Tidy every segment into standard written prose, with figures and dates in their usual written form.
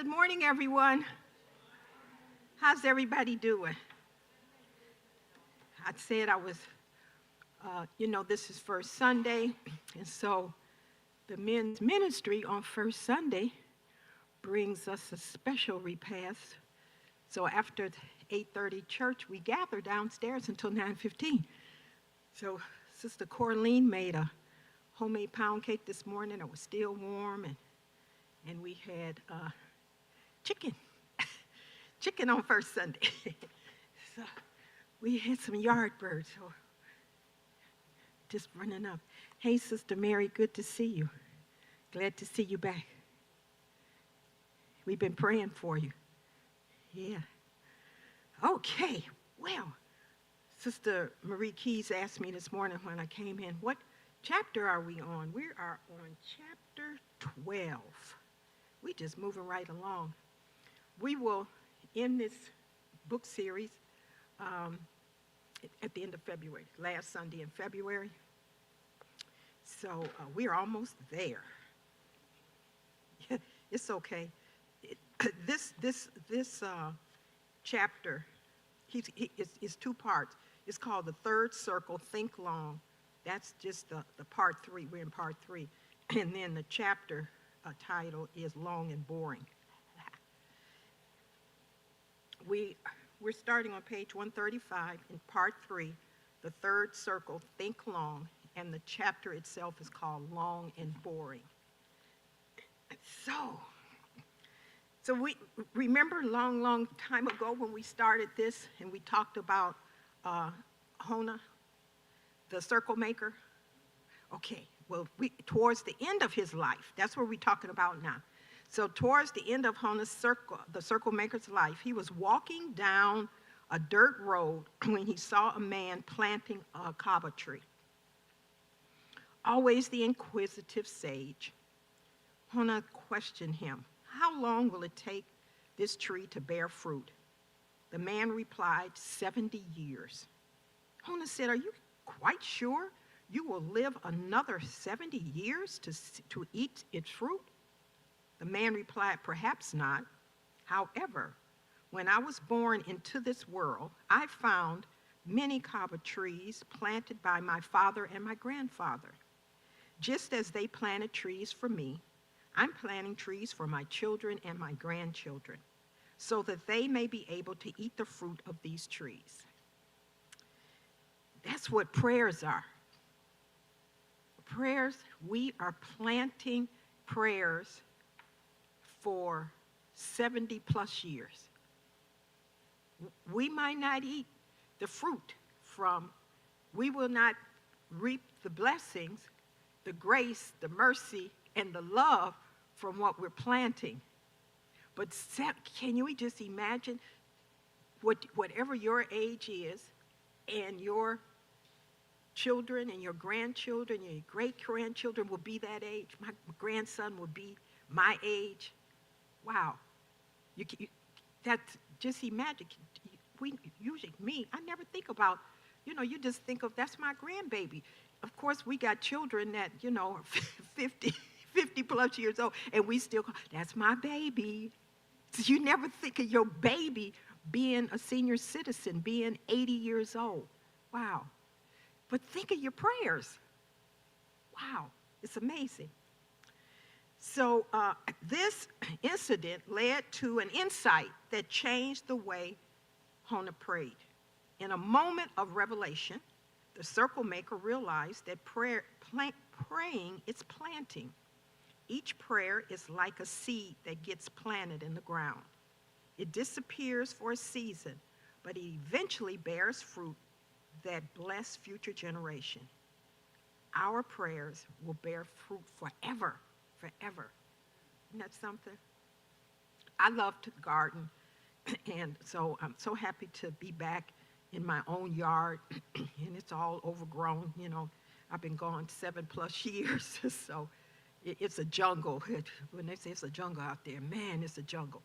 Good morning, everyone. How's everybody doing? I said I was, this is First Sunday, and so the men's ministry on First Sunday brings us a special repast. So after 8:30 church, we gather downstairs until 9:15. So Sister Corleen made a homemade pound cake this morning. It was still warm, and we had chicken. Chicken on First Sunday. So we had some yard birds, so just running up. Hey, Sister Mary, good to see you. Glad to see you back. We've been praying for you. Yeah. Okay, well, Sister Marie Keys asked me this morning when I came in, what chapter are we on? We are on chapter 12. We just moving right along. We will end this book series at the end of February, last Sunday in February. So we're almost there. It's okay. This chapter is two parts. It's called The Third Circle, Think Long. That's just the part 3. We're in part 3. And then the chapter title is Long and Boring. We're starting on page 135 in part 3, The Third Circle, Think Long, and the chapter itself is called Long and Boring. So we remember a long time ago when we started this and we talked about Hona, the circle maker? Okay, well, towards the end of his life, that's what we're talking about now. So towards the end of Hona's the circle maker's life, he was walking down a dirt road when he saw a man planting a kava tree. Always the inquisitive sage, Hona questioned him, "How long will it take this tree to bear fruit?" The man replied, 70 years. Hona said, "Are you quite sure you will live another 70 years to eat its fruit?" The man replied, "Perhaps not. However, when I was born into this world, I found many kava trees planted by my father and my grandfather. Just as they planted trees for me, I'm planting trees for my children and my grandchildren, so that they may be able to eat the fruit of these trees." That's what prayers are. Prayers, we are planting prayers for 70 plus years. We might not eat the fruit we will not reap the blessings, the grace, the mercy, and the love from what we're planting. But can you just imagine whatever your age is and your children and your grandchildren and your great-grandchildren will be that age. My grandson will be my age. Wow. Just imagine. I never think about, you just think of, that's my grandbaby. Of course, we got children that, are 50 plus years old, and we still call, that's my baby. So you never think of your baby being a senior citizen, being 80 years old. Wow. But think of your prayers. Wow, it's amazing. So this incident led to an insight that changed the way Hona prayed. In a moment of revelation, the circle maker realized that praying is planting. Each prayer is like a seed that gets planted in the ground. It disappears for a season, but it eventually bears fruit that bless future generation. Our prayers will bear fruit forever. Isn't that something? I love to garden, and so I'm so happy to be back in my own yard, and it's all overgrown. I've been gone 7 plus years, so it's a jungle. When they say it's a jungle out there, man, it's a jungle.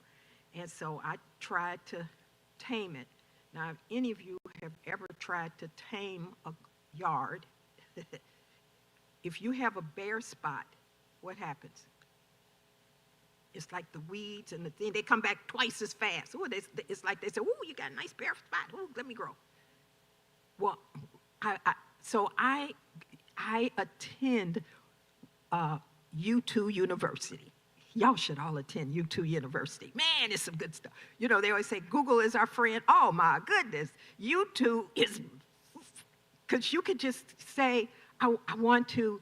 And so I tried to tame it. Now, if any of you have ever tried to tame a yard, if you have a bare spot, what happens? it's like the weeds and the thing, they come back twice as fast. Ooh, it's like they say, ooh, you got a nice bare spot. Ooh, let me grow. Well, so I attend U2 University. Y'all should all attend U2 University. Man, it's some good stuff. You know, they always say Google is our friend. Oh my goodness. U2 is, because you could just say, I want to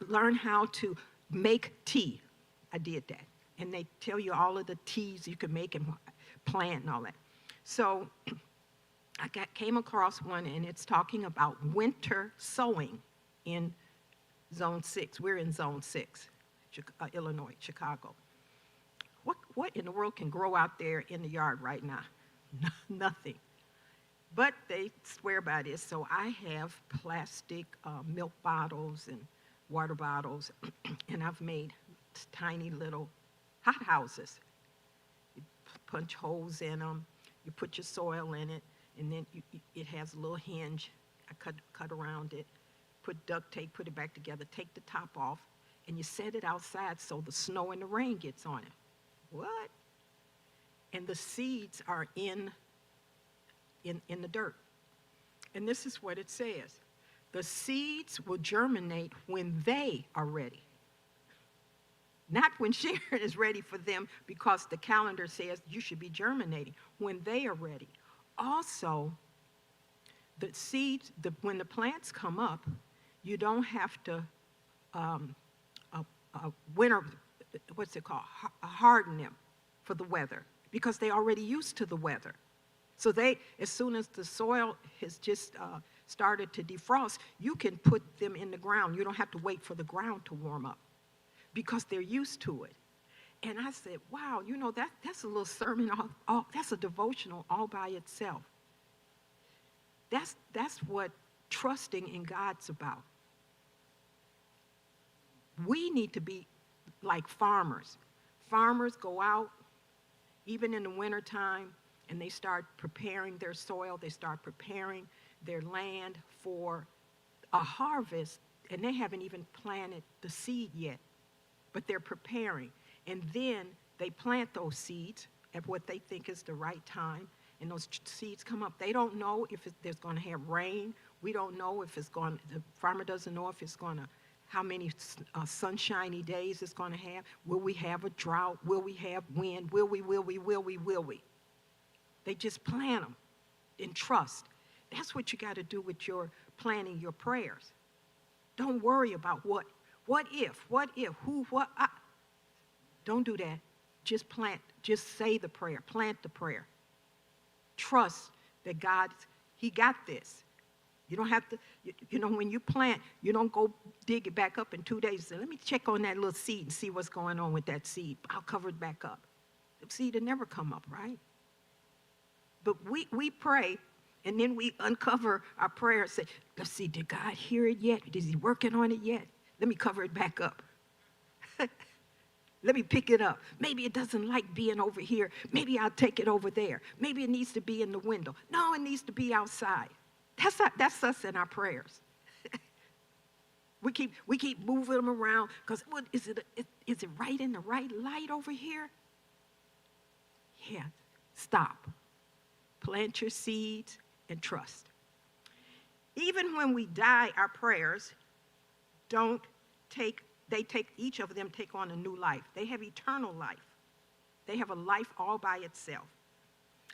learn how to make tea. I did that. And they tell you all of the teas you can make and plant and all that. So I came across one, and it's talking about winter sowing in Zone 6. We're in Zone 6, Illinois, Chicago. What in the world can grow out there in the yard right now? Nothing. But they swear by this, so I have plastic milk bottles and water bottles, and I've made tiny little hothouses. You punch holes in them, you put your soil in it, and then it has a little hinge. I cut around it, put duct tape, put it back together, take the top off, and you set it outside so the snow and the rain gets on it. What? And the seeds are in the dirt. And this is what it says. The seeds will germinate when they are ready. Not when Sharon is ready for them, because the calendar says you should be germinating. When they are ready. Also, the seeds, when the plants come up, you don't have to harden them for the weather, because they're already used to the weather. So as soon as the soil has just started to defrost, you can put them in the ground. You don't have to wait for the ground to warm up, because they're used to it. And I said, wow, you know, that's a little sermon, that's a devotional all by itself. That's what trusting in God's about. We need to be like farmers. Farmers go out, even in the wintertime, and they start preparing their soil, they start preparing their land for a harvest, and they haven't even planted the seed yet, but they're preparing. And then they plant those seeds at what they think is the right time, and those seeds come up. They don't know if there's going to have rain. We don't know if the farmer doesn't know if it's going to, how many sunshiny days it's going to have. Will we have a drought? Will we have wind? Will we? They just plant them in trust. That's what you got to do with your planning your prayers. Don't worry about what if, who, what. Don't do that. Just plant. Just say the prayer. Plant the prayer. Trust that God, He got this. You don't have to, you know, when you plant, you don't go dig it back up in 2 days and say, let me check on that little seed and see what's going on with that seed. I'll cover it back up. The seed will never come up, right? But we pray, and then we uncover our prayer and say, let's see, did God hear it yet? Is He working on it yet? Let me cover it back up. Let me pick it up. Maybe it doesn't like being over here. Maybe I'll take it over there. Maybe it needs to be in the window. No, it needs to be outside. That's us in our prayers. We keep moving them around because is it right in the right light over here? Yeah, stop. Plant your seeds and trust. Even when we die, our prayers each of them take on a new life. They have eternal life. They have a life all by itself.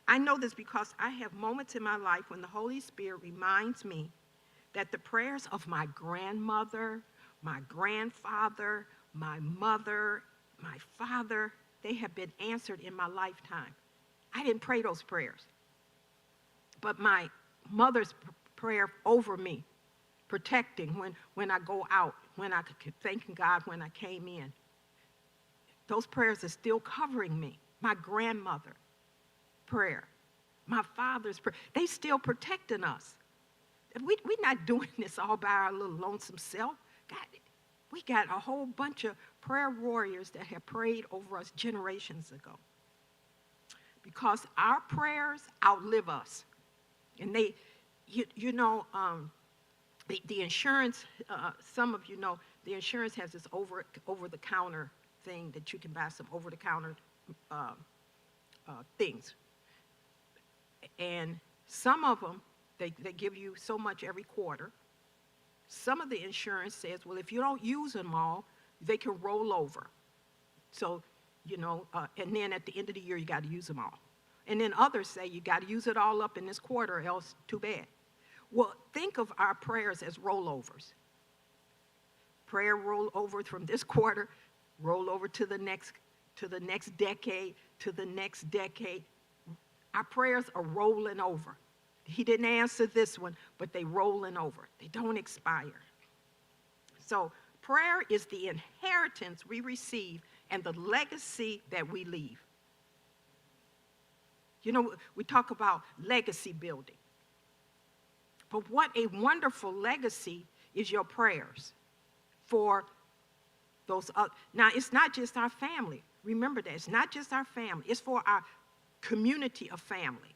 I know this because I have moments in my life when the Holy Spirit reminds me that the prayers of my grandmother, my grandfather, my mother, my father, they have been answered in my lifetime. I didn't pray those prayers. But my mother's prayer over me, protecting when I go out, when I thanking God when I came in. Those prayers are still covering me. My grandmother prayer, my father's prayer, they still protecting us. We're not doing this all by our little lonesome self. God, we got a whole bunch of prayer warriors that have prayed over us generations ago. Because our prayers outlive us. And the insurance, some of you know, the insurance has this over-the-counter thing that you can buy some over-the-counter things. And some of them, they give you so much every quarter. Some of the insurance says, well, if you don't use them all, they can roll over. So, and then at the end of the year, you got to use them all. And then others say you got to use it all up in this quarter, or else too bad. Well, think of our prayers as rollovers. Prayer roll over from this quarter, roll over to the next decade, to the next decade. Our prayers are rolling over. He didn't answer this one, but they rolling over. They don't expire. So prayer is the inheritance we receive and the legacy that we leave. We talk about legacy building. But what a wonderful legacy is your prayers for those other. Now, it's not just our family. Remember that. It's not just our family. It's for our community of family.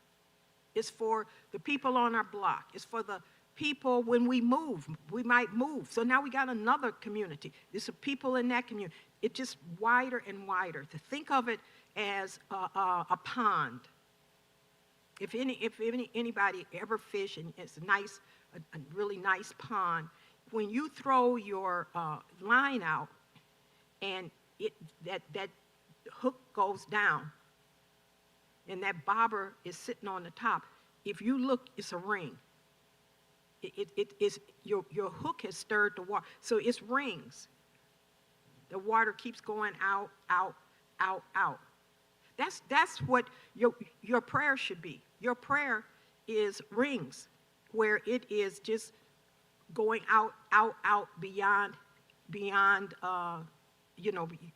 It's for the people on our block. It's for the people when we move. We might move. So now we got another community. There's some people in that community. It's just wider and wider. To think of it as a pond. If anybody ever fish, and it's a really nice pond, when you throw your line out and that hook goes down and that bobber is sitting on the top, if you look, it's a ring. It is your hook has stirred the water, so it's rings. The water keeps going out, out, out, out. That's what your prayer should be. Your prayer is rings, where it is just going out, out, out beyond,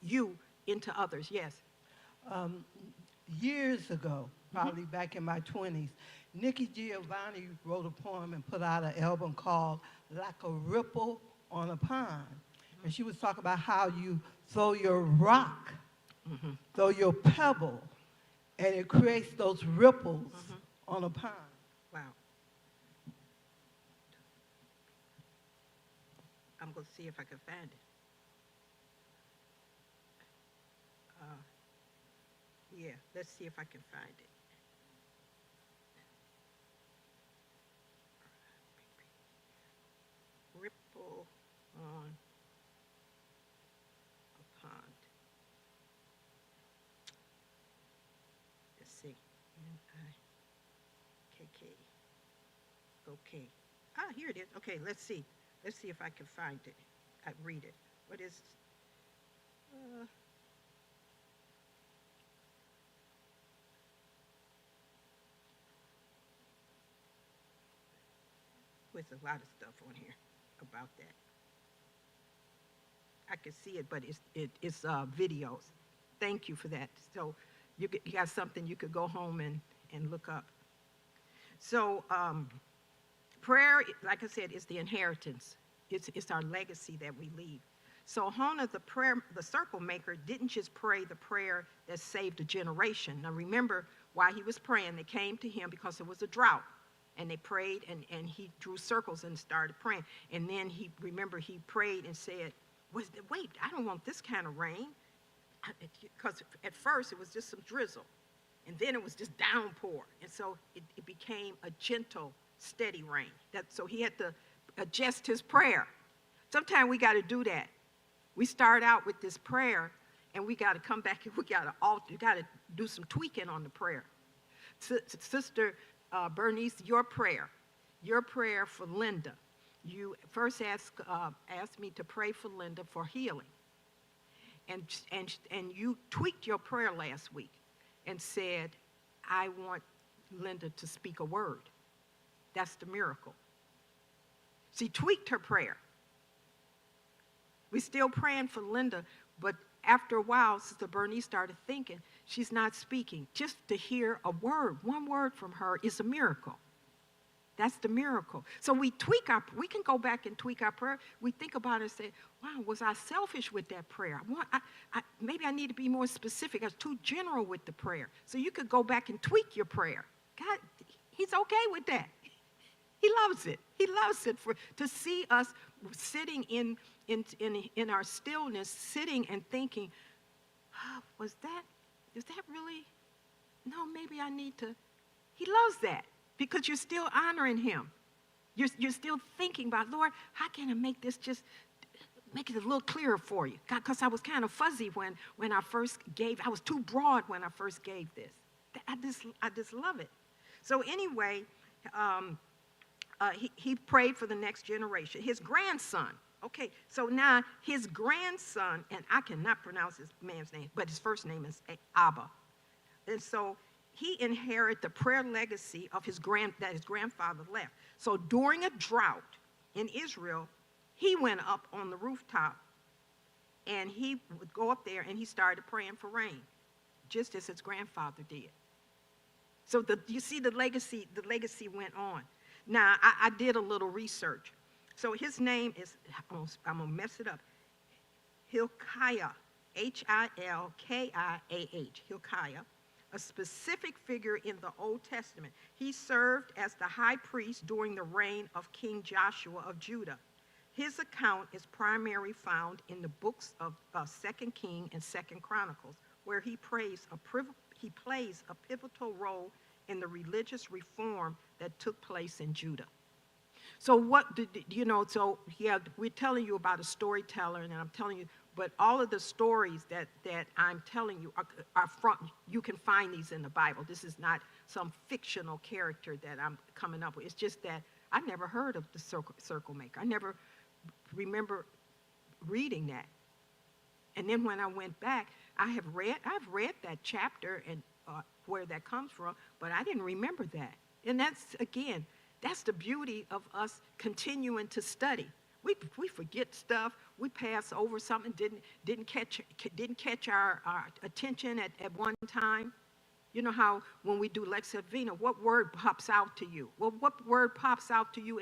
you into others. Yes. Years ago, probably back in my 20s, Nikki Giovanni wrote a poem and put out an album called Like a Ripple on a Pond. And she was talking about how you throw your rock, throw your pebble, and it creates those ripples on a pond. Wow. I'm going to see if I can find it. Yeah, let's see if I can find it. Ripple on a pond. Let's see. N-I-K-K. Okay. Here it is. Okay, let's see. Let's see if I can find it. I read it. What is... There's a lot of stuff on here about that. I can see it, but it's videos. Thank you for that. So you got something you could go home and look up. So prayer, like I said, is the inheritance. It's our legacy that we leave. So Hona, the circle maker, didn't just pray the prayer that saved a generation. Now remember why he was praying. They came to him because there was a drought. And they prayed, and he drew circles and started praying. And then he prayed and said, wait, I don't want this kind of rain. Because at first it was just some drizzle. And then it was just downpour. And so it became a gentle, steady rain. So he had to adjust his prayer. Sometimes we got to do that. We start out with this prayer, and we got to come back and we got to do some tweaking on the prayer. Sister Bernice, your prayer for Linda. You first asked me to pray for Linda for healing. And you tweaked your prayer last week and said, I want Linda to speak a word. That's the miracle. She tweaked her prayer. We're still praying for Linda, but after a while, Sister Bernice started thinking, she's not speaking. Just to hear a word, one word from her is a miracle. That's the miracle. So we can go back and tweak our prayer. We think about it and say, wow, was I selfish with that prayer? Maybe I need to be more specific. I was too general with the prayer. So you could go back and tweak your prayer. God, he's okay with that. He loves it. He loves it to see us sitting in our stillness, sitting and thinking, is that really, no, maybe I need to. He loves that because you're still honoring him. You're still thinking about, Lord, how can I make this just, make it a little clearer for you? Because I was kind of fuzzy when I first gave, I was too broad when I first gave this. I just love it. So anyway, he prayed for the next generation. His grandson, okay, so now his grandson, and I cannot pronounce this man's name, but his first name is Abba. And so he inherited the prayer legacy of that his grandfather left. So during a drought in Israel, he went up on the rooftop and he would go up there and he started praying for rain, just as his grandfather did. So you see the legacy went on. Now, I did a little research. So his name is, I'm going to mess it up, Hilkiah, Hilkiah, Hilkiah, a specific figure in the Old Testament. He served as the high priest during the reign of King Joshua of Judah. His account is primarily found in the books of 2 Kings and 2 Chronicles, where he plays a pivotal role in the religious reform that took place in Judah. So we're telling you about a storyteller, and I'm telling you, but all of the stories that I'm telling you are from, you can find these in the Bible. This is not some fictional character that I'm coming up with. It's just that I never heard of the circle maker. I never remember reading that. And then when I went back, I've read that chapter and where that comes from, but I didn't remember that. And that's the beauty of us continuing to study. We forget stuff. We pass over something didn't catch our attention at one time. You know how when we do Lex Divina, what word pops out to you? Well, what word pops out to you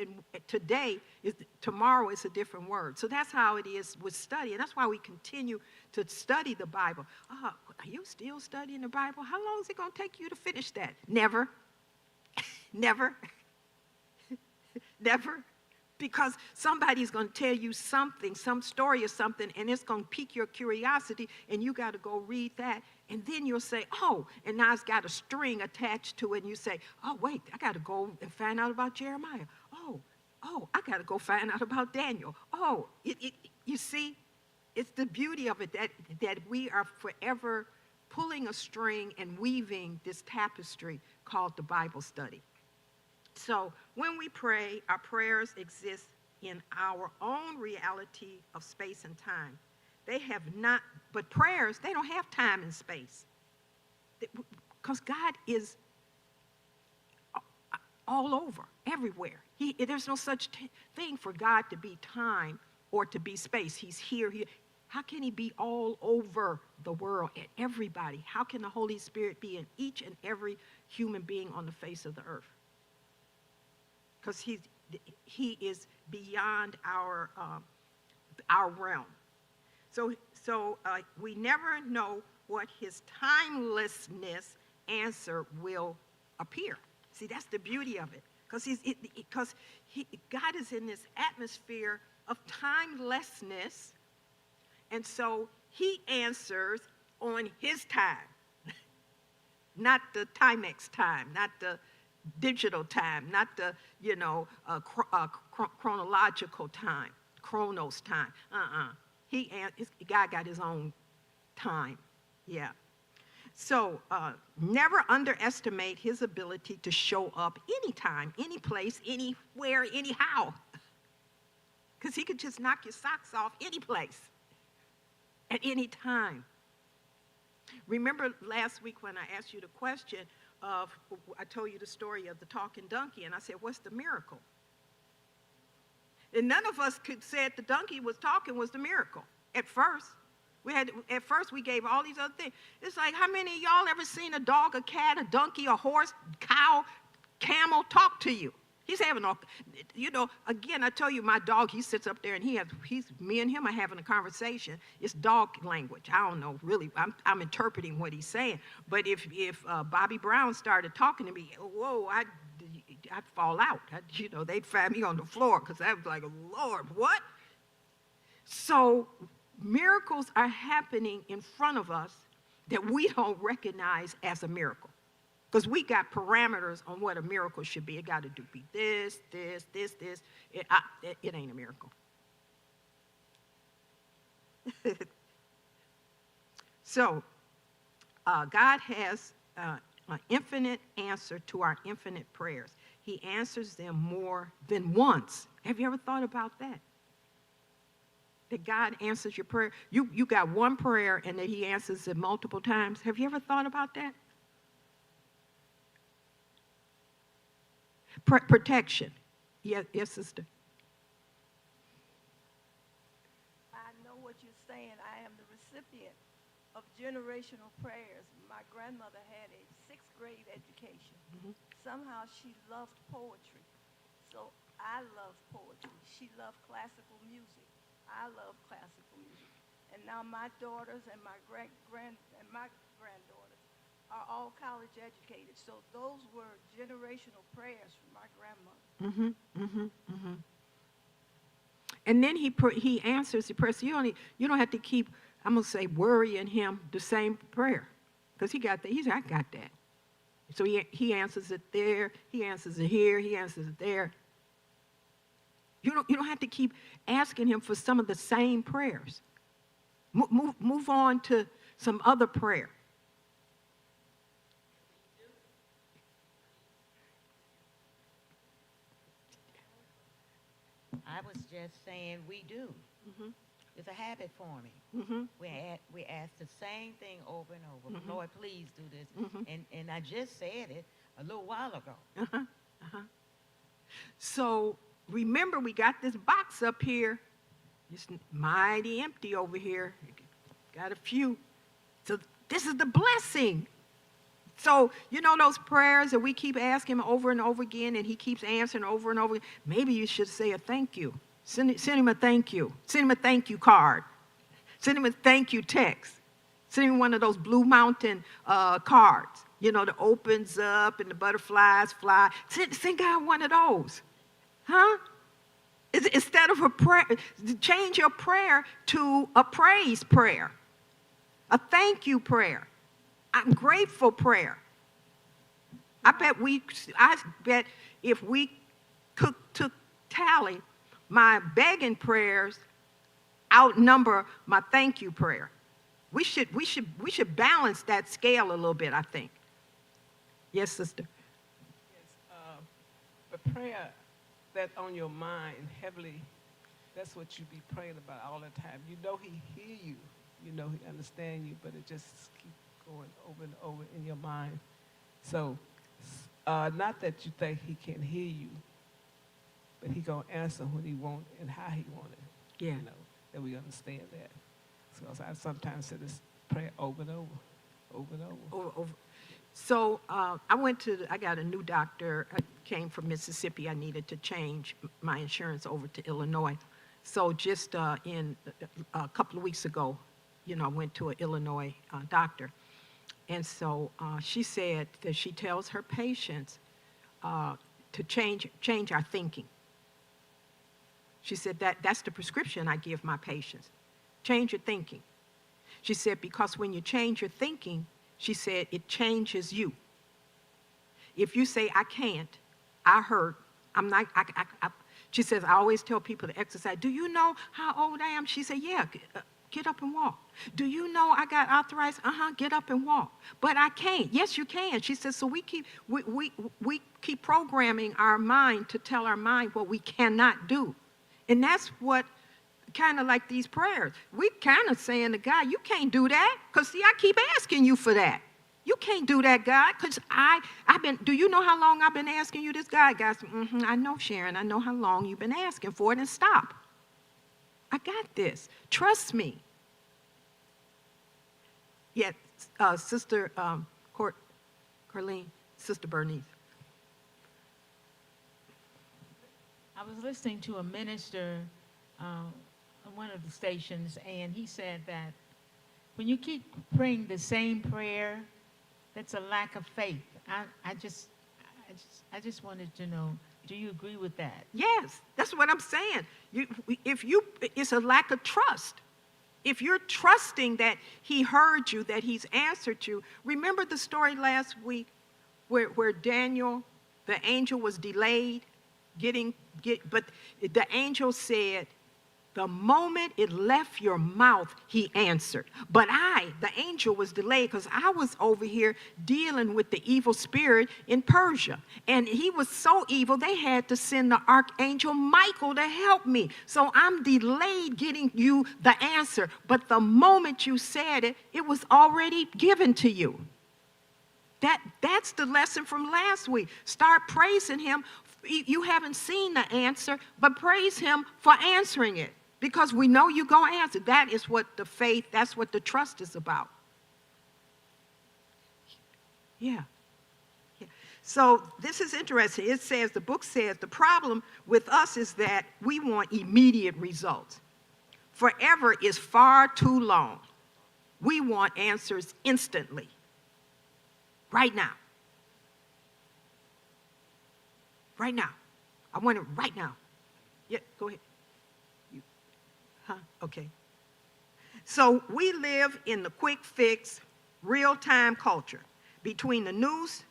tomorrow is a different word. So that's how it is with study, and that's why we continue to study the Bible. Are you still studying the Bible? How long is it going to take you to finish that? Never. Never. Never. Because somebody's going to tell you something, some story or something, and it's going to pique your curiosity, and you got to go read that. And then you'll say, oh, and now it's got a string attached to it, and you say, oh, wait, I got to go and find out about Jeremiah. Oh, I got to go find out about Daniel. Oh, you see, it's the beauty of it that we are forever pulling a string and weaving this tapestry called the Bible study. So when we pray, our prayers exist in our own reality of space and time. But prayers, they don't have time and space. Because God is all over, everywhere. There's no such thing for God to be time or to be space. He's here. How can he be all over the world and everybody? How can the Holy Spirit be in each and every human being on the face of the earth? Because he is beyond our realm. So we never know what his timelessness answer will appear. See, that's the beauty of it. Because God is in this atmosphere of timelessness, and so he answers on his time, not the Timex time, not the digital time, not the chronological time, chronos time. God got his own time. Yeah. So never underestimate his ability to show up anytime, any place, anywhere, anyhow. Because he could just knock your socks off any place at any time. Remember last week when I asked you the question I told you the story of the talking donkey, and I said, what's the miracle? And none of us could say the donkey was talking was the miracle at first. We gave all these other things. It's like, how many of y'all ever seen a dog, a cat, a donkey, a horse, cow, camel talk to you? He's having again, I tell you, my dog, he sits up there and me and him are having a conversation. It's dog language. I don't know, really, I'm interpreting what he's saying. But if Bobby Brown started talking to me, whoa, I'd fall out. They'd find me on the floor because I was like, Lord, what? So miracles are happening in front of us, that we don't recognize as a miracle. Because we got parameters on what a miracle should be. It got to be this, this, this, this. It ain't a miracle. So, God has an infinite answer to our infinite prayers. He answers them more than once. Have you ever thought about that? That God answers your prayer. You got one prayer and that he answers it multiple times. Have you ever thought about that? Protection. Yes, sister. I know what you're saying. I am the recipient of generational prayers. My grandmother had a 6th grade education. Mm-hmm. Somehow she loved poetry. So I love poetry. She loved classical music. I love classical music. And now my daughters and my granddaughters are all college educated. So those were generational prayers from my grandmother. And then he answers the prayer. So you don't have to keep, I'm going to say, worrying him the same prayer. Because he got that. He said, I got that. So he answers it there. He answers it here. He answers it there. You don't have to keep asking him for some of the same prayers. Move on to some other prayer. I was just saying we do. Mm-hmm. It's a habit forming. Mm-hmm. We ask the same thing over and over. Mm-hmm. Lord, please do this. Mm-hmm. And I just said it a little while ago. Uh-huh. Uh-huh. So remember, we got this box up here. It's mighty empty over here. Got a few. So this is the blessing. So, you know those prayers that we keep asking him over and over again, and he keeps answering over and over again? Maybe you should say a thank you. Send him a thank you. Send him a thank you card. Send him a thank you text. Send him one of those Blue Mountain cards, you know, that opens up and the butterflies fly. Send God one of those. Huh? Instead of a prayer, change your prayer to a praise prayer, a thank you prayer. I'm grateful prayer. I bet if we took tally, my begging prayers outnumber my thank you prayer. We should balance that scale a little bit, I think. Yes, sister. Yes, the prayer that's on your mind heavily, that's what you be praying about all the time. You know he hear you. You know he understand you, but it just keeps going over and over in your mind. So, not that you think he can hear you, but he gonna answer when he want and how he want it. Yeah. You know, that we understand that. So I sometimes say this prayer over and over, over and over. So I got a new doctor. I came from Mississippi. I needed to change my insurance over to Illinois. So just in a couple of weeks ago, you know, I went to an Illinois doctor. And so she said that she tells her patients to change our thinking. She said that's the prescription I give my patients. Change your thinking. She said because when you change your thinking, she said it changes you. If you say, I can't, I hurt, I'm not, she says, I always tell people to exercise. Do you know how old I am? She said, yeah, get up and walk. Do you know I got arthritis? Get up and walk. But I can't. Yes, you can. She says, so we keep programming our mind to tell our mind what we cannot do. And that's what kind of like these prayers. We kind of saying to God, you can't do that. Because see, I keep asking you for that. You can't do that, God, because do you know how long I've been asking you this, God? God said, I know, Sharon, I know how long you've been asking for it, and stop. I got this. Trust me. Yes, Sister Carlene, Sister Bernice. I was listening to a minister on one of the stations, and he said that when you keep praying the same prayer, that's a lack of faith. I just wanted to know, do you agree with that? Yes, that's what I'm saying. It's a lack of trust. if you're trusting that he heard you, that he's answered you, remember the story last week where Daniel, the angel was delayed but the angel said, the moment it left your mouth, he answered. But the angel, was delayed because I was over here dealing with the evil spirit in Persia. And he was so evil, they had to send the archangel Michael to help me. So I'm delayed getting you the answer. But the moment you said it, it was already given to you. That's the lesson from last week. Start praising him. You haven't seen the answer, but praise him for answering it. Because we know you're going to answer. That is what the faith, that's what the trust is about. Yeah. So this is interesting. It says, the book says, the problem with us is that we want immediate results. Forever is far too long. We want answers instantly. Right now. Right now. I want it right now. Yeah, go ahead. Okay. So we live in the quick fix, real-time culture. Between the news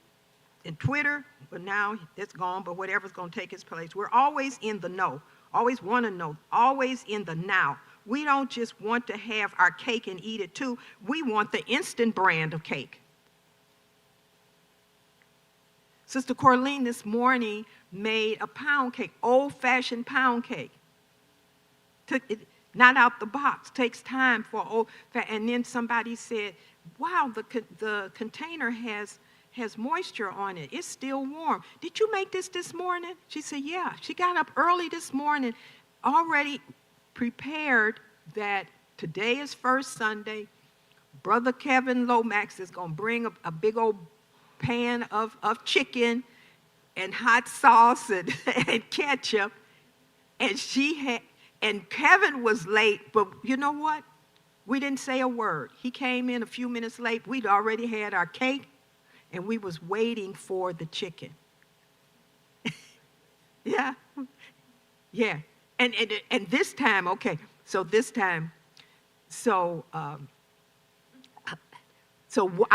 and Twitter, but now it's gone, but whatever's going to take its place. We're always in the know, always want to know, always in the now. We don't just want to have our cake and eat it too. We want the instant brand of cake. Sister Corleen this morning made a pound cake, old-fashioned pound cake. Took it, not out the box, takes time for old, and then somebody said, wow, the container has moisture on it. It's still warm. Did you make this morning? She said, yeah. She got up early this morning, already prepared that today is First Sunday. Brother Kevin Lomax is going to bring a big old pan of chicken and hot sauce and ketchup. And Kevin was late, but you know what? We didn't say a word. He came in a few minutes late. We'd already had our cake, and we was waiting for the chicken. Yeah. Yeah. And this time, okay, so this time, so I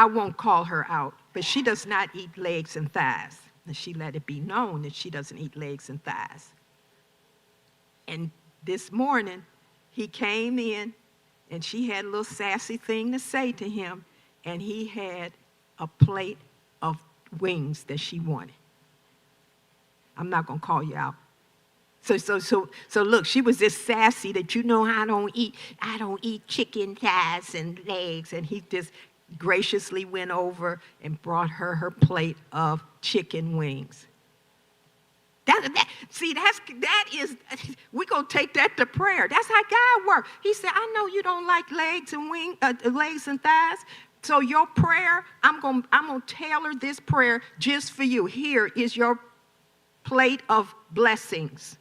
won't call her out, but she does not eat legs and thighs. And she let it be known that she doesn't eat legs and thighs. And this morning, he came in, and she had a little sassy thing to say to him, and he had a plate of wings that she wanted. I'm not going to call you out. So look, she was this sassy that I don't eat chicken thighs and legs, and he just graciously went over and brought her plate of chicken wings. We're going to take that to prayer. That's how God works. He said, I know you don't like legs and thighs. So your prayer, I'm going to tailor this prayer just for you. Here is your plate of blessings,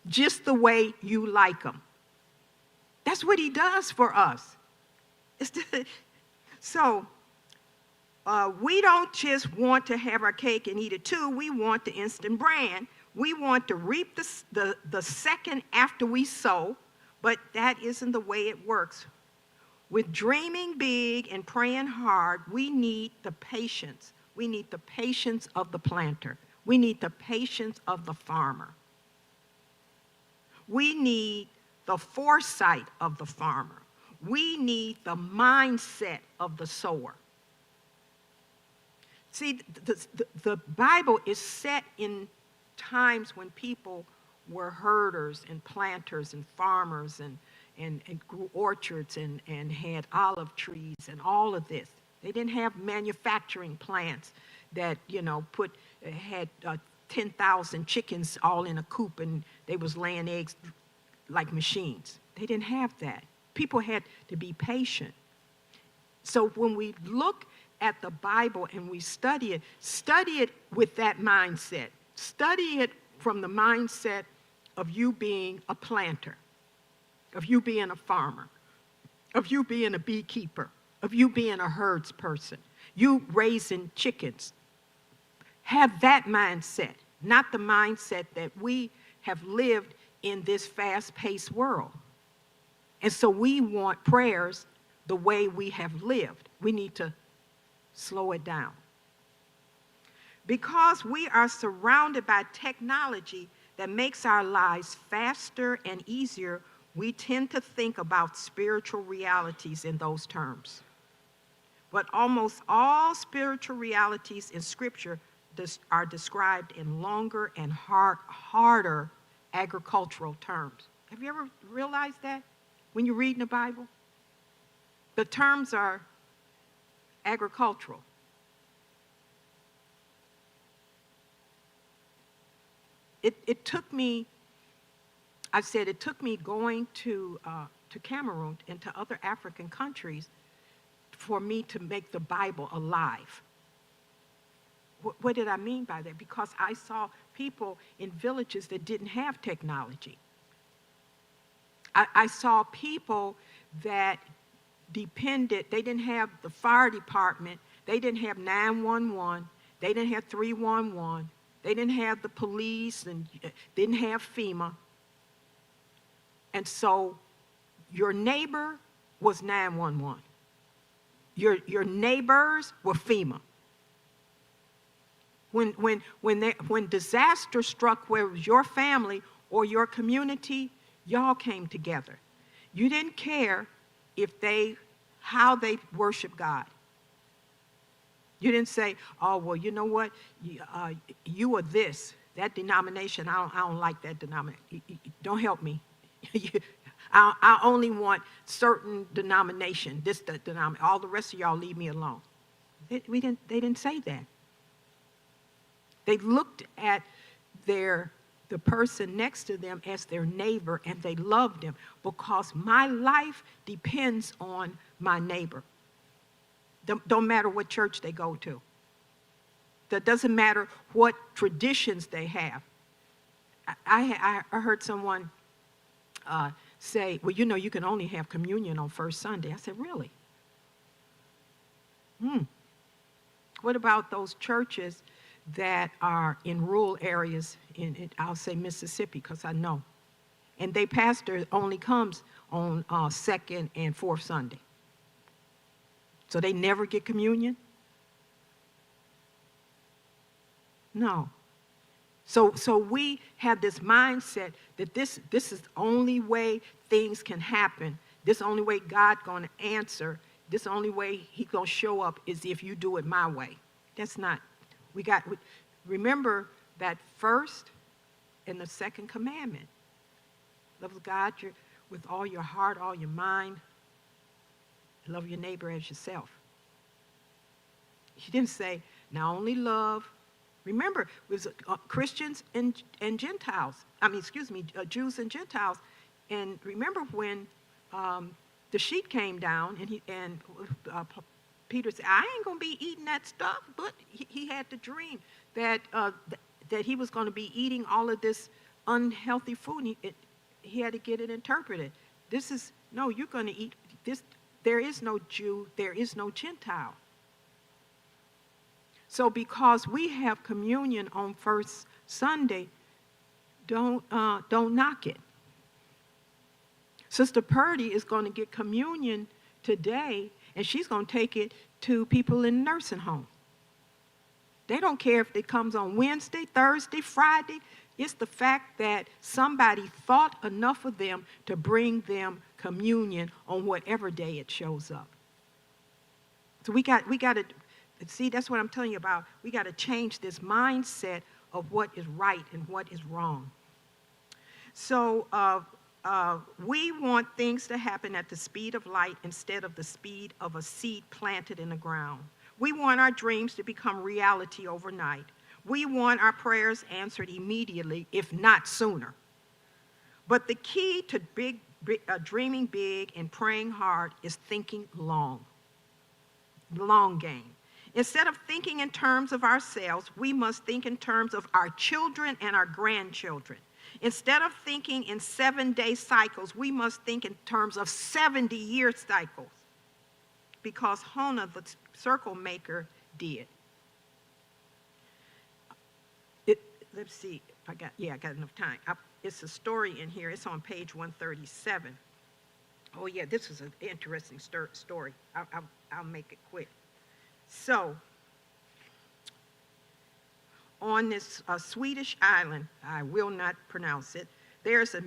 just the way you like them. That's what he does for us. We don't just want to have our cake and eat it too. We want the instant brand. We want to reap the second after we sow, but that isn't the way it works. With dreaming big and praying hard, we need the patience. We need the patience of the planter. We need the patience of the farmer. We need the foresight of the farmer. We need the mindset of the sower. See, the Bible is set in times when people were herders and planters and farmers and grew orchards and had olive trees and all of this. They didn't have manufacturing plants that, had 10,000 chickens all in a coop and they was laying eggs like machines. They didn't have that. People had to be patient. So when we look at the Bible and we study it with that mindset. Study it from the mindset of you being a planter, of you being a farmer, of you being a beekeeper, of you being a herds person, you raising chickens. Have that mindset, not the mindset that we have lived in this fast-paced world. And so we want prayers the way we have lived. We need to slow it down. Because we are surrounded by technology that makes our lives faster and easier, we tend to think about spiritual realities in those terms. But almost all spiritual realities in Scripture are described in longer and harder agricultural terms. Have you ever realized that when you're reading the Bible? The terms are agricultural. It took me, I said it took me going to Cameroon and to other African countries for me to make the Bible alive. What did I mean by that? Because I saw people in villages that didn't have technology. I saw people that depended, they didn't have the fire department, they didn't have 911, they didn't have 311, they didn't have the police and didn't have FEMA. And so your neighbor was 911. Your neighbors were FEMA. When disaster struck where it was your family or your community, y'all came together. You didn't care how they worship God. You didn't say, oh, well, you know what? You are this, that denomination. I don't like that denomination. Don't help me. I only want certain denomination, this denomination. All the rest of y'all leave me alone. They didn't say that. They looked at the person next to them as their neighbor, and they loved them because my life depends on my neighbor. Don't matter what church they go to. That doesn't matter what traditions they have. I heard someone say, well, you know, you can only have communion on first Sunday. I said, really? What about those churches that are in rural areas I'll say Mississippi because I know. And their pastor only comes on second and fourth Sunday. So they never get communion? No. So we have this mindset that this is the only way things can happen. This is the only way God's going to answer. This is the only way He's going to show up is if you do it my way. That's not. Remember that first and the second commandment. Love God with all your heart, all your mind. Love your neighbor as yourself. He didn't say, now only love. Remember, it was Christians and Gentiles. Jews and Gentiles. And remember when the sheet came down and Peter said, I ain't going to be eating that stuff. But he had the dream that he was going to be eating all of this unhealthy food. And he had to get it interpreted. You're going to eat this. There is no Jew. There is no Gentile. So because we have communion on first Sunday, don't knock it. Sister Purdy is going to get communion today, and she's going to take it to people in nursing home. They don't care if it comes on Wednesday, Thursday, Friday. It's the fact that somebody thought enough of them to bring them communion on whatever day it shows up. So we got to, see, that's what I'm telling you about. We got to change this mindset of what is right and what is wrong. So we want things to happen at the speed of light instead of the speed of a seed planted in the ground. We want our dreams to become reality overnight. We want our prayers answered immediately, if not sooner. But the key to dreaming big and praying hard is thinking long game. Instead of thinking in terms of ourselves, we must think in terms of our children and our grandchildren. Instead of thinking in 7-day cycles, we must think in terms of 70-year cycles, because Hona, the circle maker, did. Let's see, I got enough time. It's a story in here. It's on page 137. Oh, yeah, this is an interesting story. I'll make it quick. So, on this Swedish island, I will not pronounce it, there's a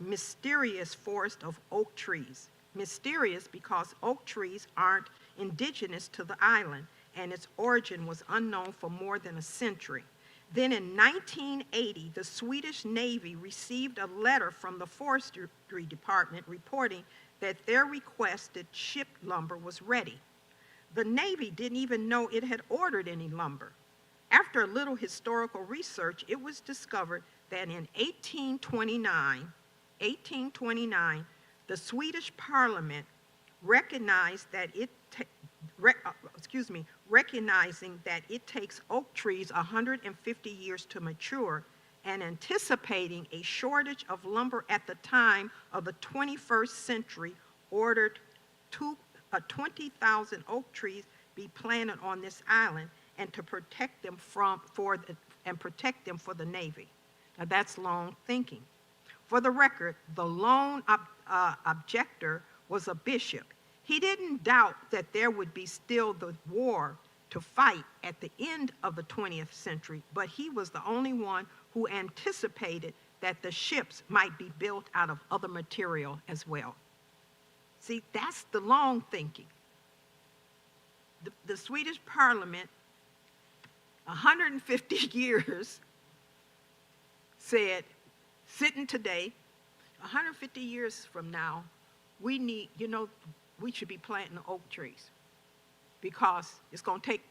mysterious forest of oak trees. Mysterious because oak trees aren't indigenous to the island, and its origin was unknown for more than a century. Then in 1980, the Swedish Navy received a letter from the Forestry Department reporting that their requested ship lumber was ready. The Navy didn't even know it had ordered any lumber. After a little historical research, it was discovered that in 1829, the Swedish Parliament recognizing that it takes oak trees 150 years to mature, and anticipating a shortage of lumber at the time of the 21st century, ordered 20,000 oak trees be planted on this island and to protect them for the Navy. Now that's long thinking. For the record, the lone objector was a bishop. He didn't doubt that there would be still the war to fight at the end of the 20th century, but he was the only one who anticipated that the ships might be built out of other material as well. See, that's the long thinking. The Swedish Parliament, 150 years, said, sitting today, 150 years from now, we should be planting oak trees because it's going to take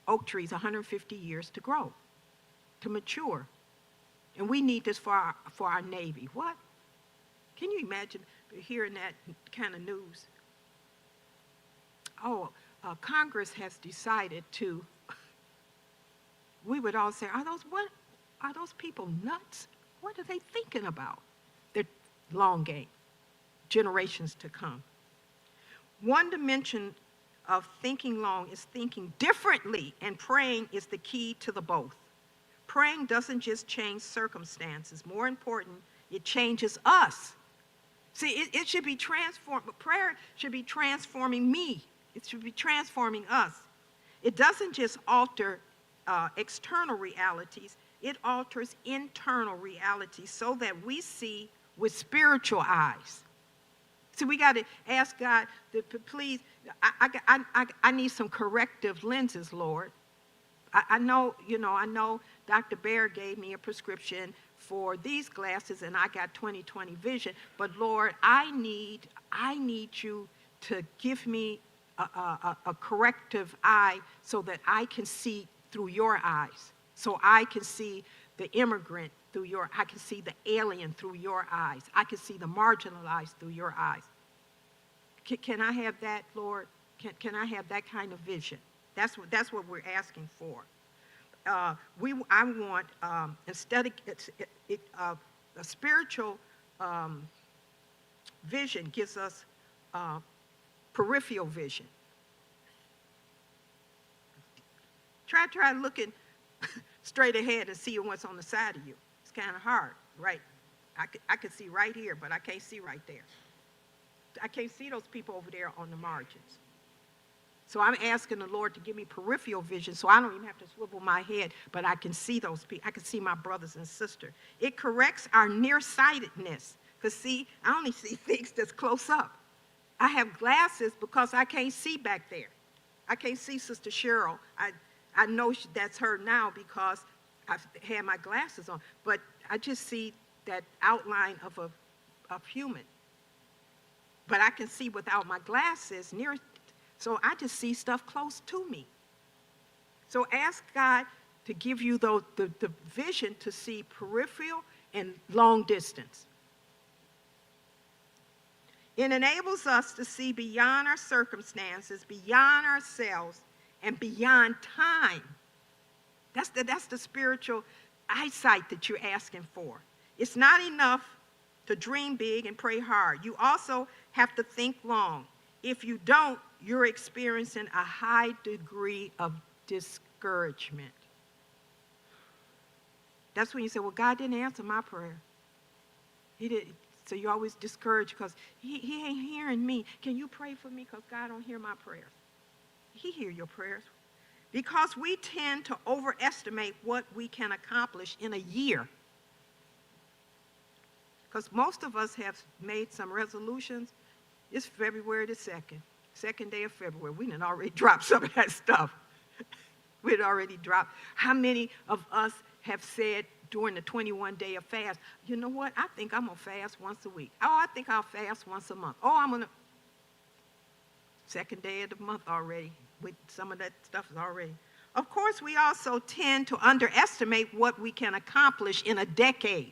oak trees 150 years to grow, to mature. And we need this for our Navy. What? Can you imagine hearing that kind of news? Oh, Congress has decided to, we would all say, are those people nuts? What are they thinking about? They're long game, generations to come. One dimension of thinking long is thinking differently, and praying is the key to the both. Praying doesn't just change circumstances. More important, it changes us. See, it should be transformed, but prayer should be transforming me. It should be transforming us. It doesn't just alter external realities, it alters internal realities so that we see with spiritual eyes. See, we got to ask God to please, I need some corrective lenses, Lord. I know Dr. Bear gave me a prescription for these glasses and I got 20/20 vision, but Lord, I need you to give me a corrective eye so that I can see through your eyes, so I can see the immigrant I can see the alien through your eyes. I can see the marginalized through your eyes. Can I have that, Lord? Can I have that kind of vision? That's what we're asking for. I want a spiritual vision gives us peripheral vision. Try looking straight ahead and seeing what's on the side of you. It's kind of hard, right? I can see right here, but I can't see right there. I can't see those people over there on the margins. So I'm asking the Lord to give me peripheral vision so I don't even have to swivel my head, but I can see those people. I can see my brothers and sisters. It corrects our nearsightedness. Because see, I only see things that's close up. I have glasses because I can't see back there. I can't see Sister Cheryl. I know that's her now because I've had my glasses on, but I just see that outline of a human. But I can see without my glasses near, so I just see stuff close to me. So ask God to give you the vision to see peripheral and long distance. It enables us to see beyond our circumstances, beyond ourselves, and beyond time. That's the spiritual eyesight that you're asking for. It's not enough to dream big and pray hard. You also have to think long. If you don't, you're experiencing a high degree of discouragement. That's when you say, well, God didn't answer my prayer. He did. So you're always discouraged because he ain't hearing me. Can you pray for me? Because God don't hear my prayers. He hear your prayers. Because we tend to overestimate what we can accomplish in a year. Because most of us have made some resolutions. It's February the 2nd, second day of February. We done already dropped some of that stuff. We'd already dropped. How many of us have said during the 21-day of fast, you know what, I think I'm going to fast once a week. Oh, I think I'll fast once a month. Oh, I'm going to. Second day of the month already. With some of that stuff is already. Of course, we also tend to underestimate what we can accomplish in a decade.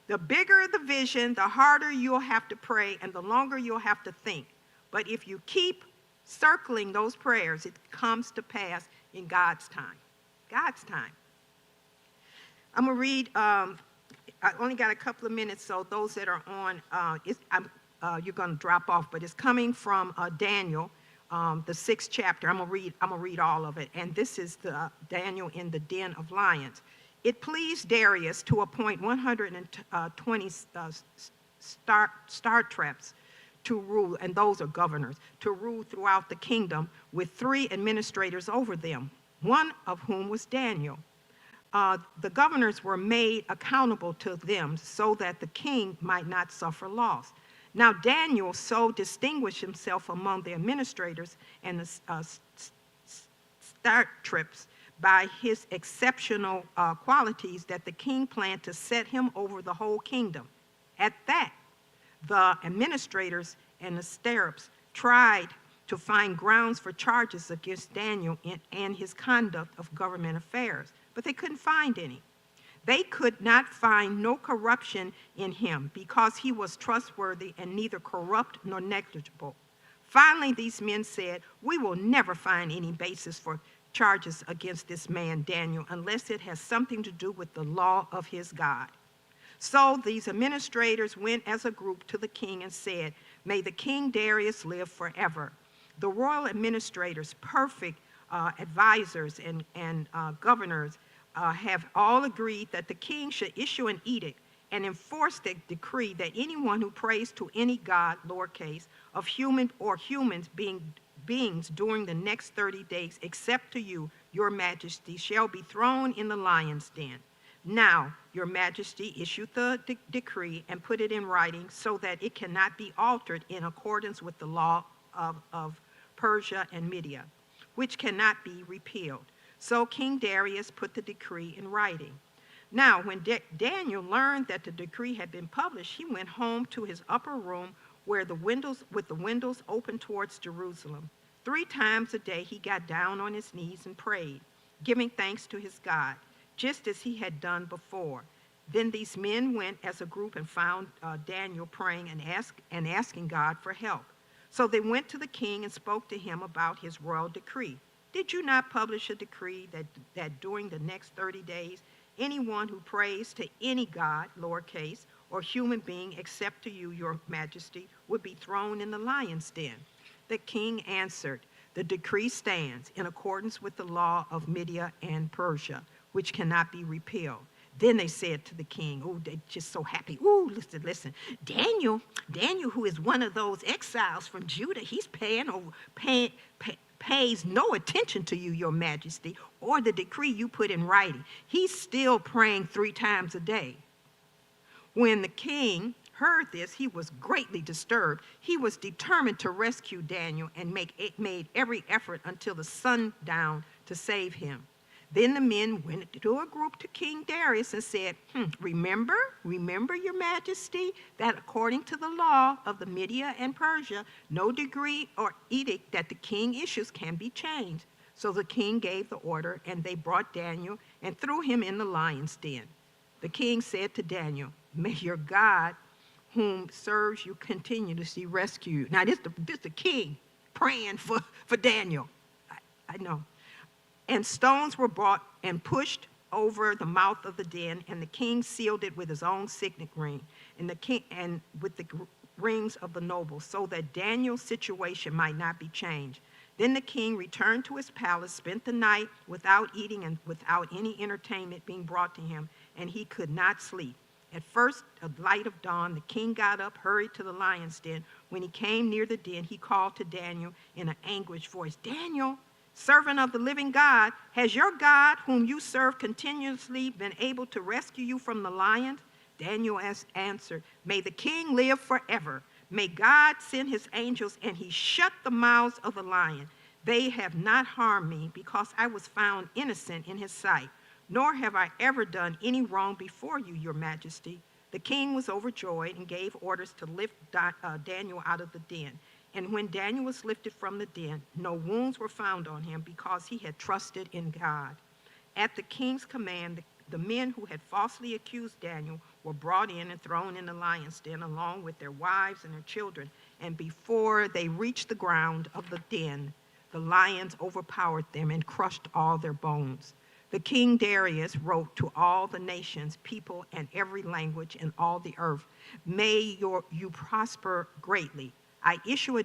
The bigger the vision, the harder you'll have to pray and the longer you'll have to think. But if you keep circling those prayers, it comes to pass in God's time. God's time. I'm going to read, I only got a couple of minutes, so those that are on, you're going to drop off, but it's coming from Daniel, the 6th chapter. I'm going to read all of it. And this is the Daniel in the den of lions. It pleased Darius to appoint 120 satraps to rule, and those are governors, to rule throughout the kingdom with 3 administrators over them, one of whom was Daniel. The governors were made accountable to them so that the king might not suffer loss. Now Daniel so distinguished himself among the administrators and the satraps by his exceptional qualities that the king planned to set him over the whole kingdom. At that, the administrators and the satraps tried to find grounds for charges against Daniel and his conduct of government affairs, but they couldn't find any. They could not find no corruption in him because he was trustworthy and neither corrupt nor negligible. Finally, these men said, "We will never find any basis for charges against this man Daniel unless it has something to do with the law of his God." So these administrators went as a group to the king and said, "May the king Darius live forever." The royal administrators, perfect advisors and governors, have all agreed that the king should issue an edict and enforce the decree that anyone who prays to any god, lowercase, of human or humans beings during the next 30 days, except to you, your majesty, shall be thrown in the lion's den. Now, your majesty, issue the decree and put it in writing so that it cannot be altered in accordance with the law of Persia and Media, which cannot be repealed. So King Darius put the decree in writing. Now, when Daniel learned that the decree had been published, he went home to his upper room with the windows open towards Jerusalem. 3 times a day he got down on his knees and prayed, giving thanks to his God, just as he had done before. Then these men went as a group and found Daniel praying and asking God for help. So they went to the king and spoke to him about his royal decree. Did you not publish a decree that during the next 30 days, anyone who prays to any god, lowercase, or human being except to you, your majesty, would be thrown in the lion's den? The king answered, "The decree stands in accordance with the law of Media and Persia, which cannot be repealed." Then they said to the king, oh, they're just so happy. Ooh, listen, Daniel, who is one of those exiles from Judah, he's pays no attention to you, your majesty, or the decree you put in writing. He's still praying 3 times a day. When the king heard this, he was greatly disturbed. He was determined to rescue Daniel and made every effort until the sundown to save him. Then the men went to a group to King Darius and said, remember, your majesty, that according to the law of the Media and Persia, no decree or edict that the king issues can be changed. So the king gave the order, and they brought Daniel and threw him in the lion's den. The king said to Daniel, "May your God, whom serves you continuously, rescue you." Now this the king praying for Daniel. I know. And stones were brought and pushed over the mouth of the den, and the king sealed it with his own signet ring, and with the rings of the nobles, so that Daniel's situation might not be changed. Then the king returned to his palace, spent the night without eating and without any entertainment being brought to him, and he could not sleep. At first, at light of dawn, the king got up, hurried to the lion's den. When he came near the den, he called to Daniel in an anguished voice, Daniel, servant of the living God, has your God, whom you serve continuously, been able to rescue you from the lions? Daniel answered, may the king live forever. May God send his angels, and he shut the mouths of the lion. They have not harmed me, because I was found innocent in his sight. Nor have I ever done any wrong before you, your majesty. The king was overjoyed and gave orders to lift Daniel out of the den. And when Daniel was lifted from the den, no wounds were found on him, because he had trusted in God. At the king's command, the men who had falsely accused Daniel were brought in and thrown in the lion's den, along with their wives and their children. And before they reached the ground of the den, the lions overpowered them and crushed all their bones. The king Darius wrote to all the nations, people, and every language in all the earth, may you prosper greatly. I issue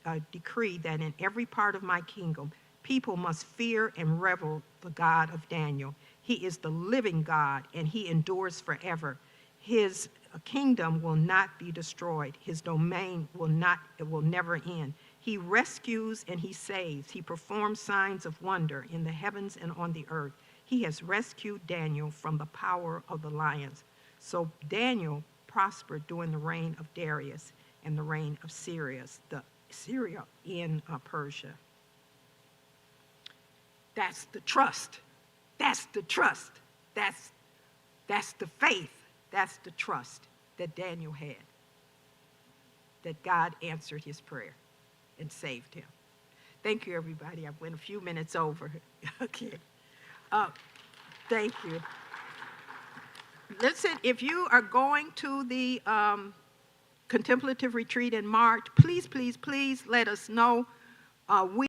a decree that in every part of my kingdom, people must fear and reverence the God of Daniel. He is the living God, and he endures forever. His kingdom will not be destroyed. His domain will never end. He rescues and he saves. He performs signs of wonder in the heavens and on the earth. He has rescued Daniel from the power of the lions. So Daniel prospered during the reign of Darius and the reign of Syria in Persia. That's the trust. That's the trust. That's the faith. That's the trust that Daniel had, that God answered his prayer and saved him. Thank you, everybody. I went a few minutes over. Okay. Thank you. Listen, if you are going to the contemplative retreat in March, please, please, please let us know. We